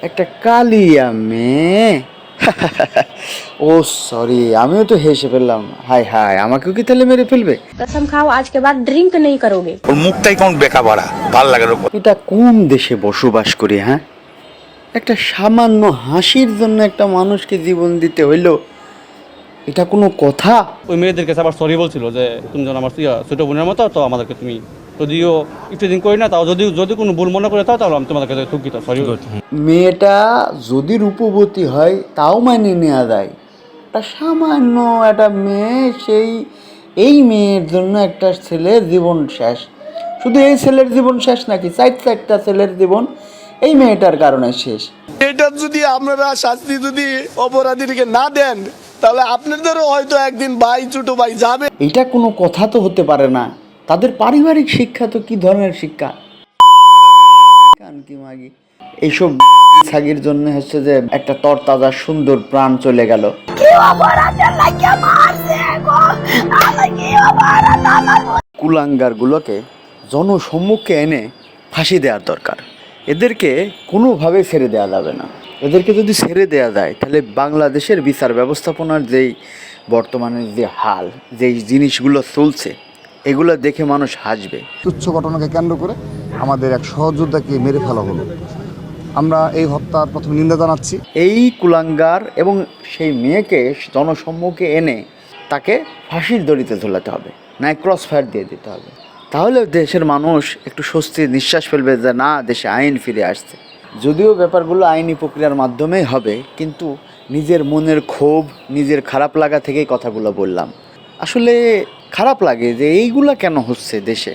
একটা কালিয়া মেয়ে। ও সরি, আমিও তো হেসে ফেললাম। হাই হাই, আমাকেও কি তাহলে মেরে ফেলবে? कसम खाओ आज के बाद ड्रिंक नहीं करोगे। ওর মুখটাই কেমন বেকা ভরা, ভাল লাগে না। এটা কোন দেশে বসবাস করি? হ্যাঁ, একটা সামান্য হাসির জন্য একটা মানুষকে জীবন দিতে হইলো, এটা কোনো কথা? ওই মেয়েদেরকে আবার সরি বলছিল যে তুমি যেন আমার ছোট বোনের মতো, তো আমাদেরকে তুমি যদিও একটু দিন করি না, তাও যদি কোনো ভুল মনে করে তাহলে আমি তোমাদের কাছে দুঃখিত, সরি। মেয়েটা যদি রূপবতী হয় তাও মানে নেওয়া যায়, একটা সামান্য একটা মেয়ে, এই মেয়ের জন্য একটা ছেলের জীবন শেষ। শুধু এই ছেলের জীবন শেষ নাকি, চারটা ছেলের জীবন এই মেয়েটার কারণে শেষ। এটার যদি আপনারা শাস্তি যদি অপরাধীকে না দেন, তাহলে আপনাদেরও হয়তো একদিন ভাই ছোট ভাই যাবে। এটা কোনো কথা তো হতে পারে না। তাদের পারিবারিক শিক্ষা তো কি ধরনের শিক্ষা? কি মাগি এইসব ছাগির জন্য হচ্ছে যে একটা তরতাজা সুন্দর প্রাণ চলে গেল। কুলাঙ্গার গুলোকে জনসম্মুখে এনে ফাঁসি দেওয়ার দরকার। এদেরকে কোনোভাবে ছেড়ে দেওয়া যাবে না। এদেরকে যদি ছেড়ে দেওয়া যায় তাহলে বাংলাদেশের বিচার ব্যবস্থাপনার যেই বর্তমানে যে হাল, যেই জিনিসগুলো চলছে, এগুলো দেখে মানুষ হাসবে। তুচ্ছ ঘটনাকে কেন্দ্র করে আমাদের এক সহযোদ্ধাকে মেরে ফেলা হলো। আমরা এই হত্যার প্রথম নিন্দা জানাচ্ছি। এই কুলাঙ্গার এবং সেই মেয়েকে জনসম্মুখে এনে তাকে ফাঁসির দড়িতে ঝোলাতে হবে, না ক্রস ফায়ার দিয়ে দিতে হবে। তাহলে দেশের মানুষ একটু স্বস্তির নিঃশ্বাস ফেলবে যে না, দেশে আইন ফিরে আসছে। যদিও ব্যাপারগুলো আইনি প্রক্রিয়ার মাধ্যমেই হবে, কিন্তু নিজের মনের ক্ষোভ, নিজের খারাপ লাগা থেকেই কথাগুলো বললাম। আসলে খারাপ লাগে যে এইগুলা কেন হচ্ছে দেশে।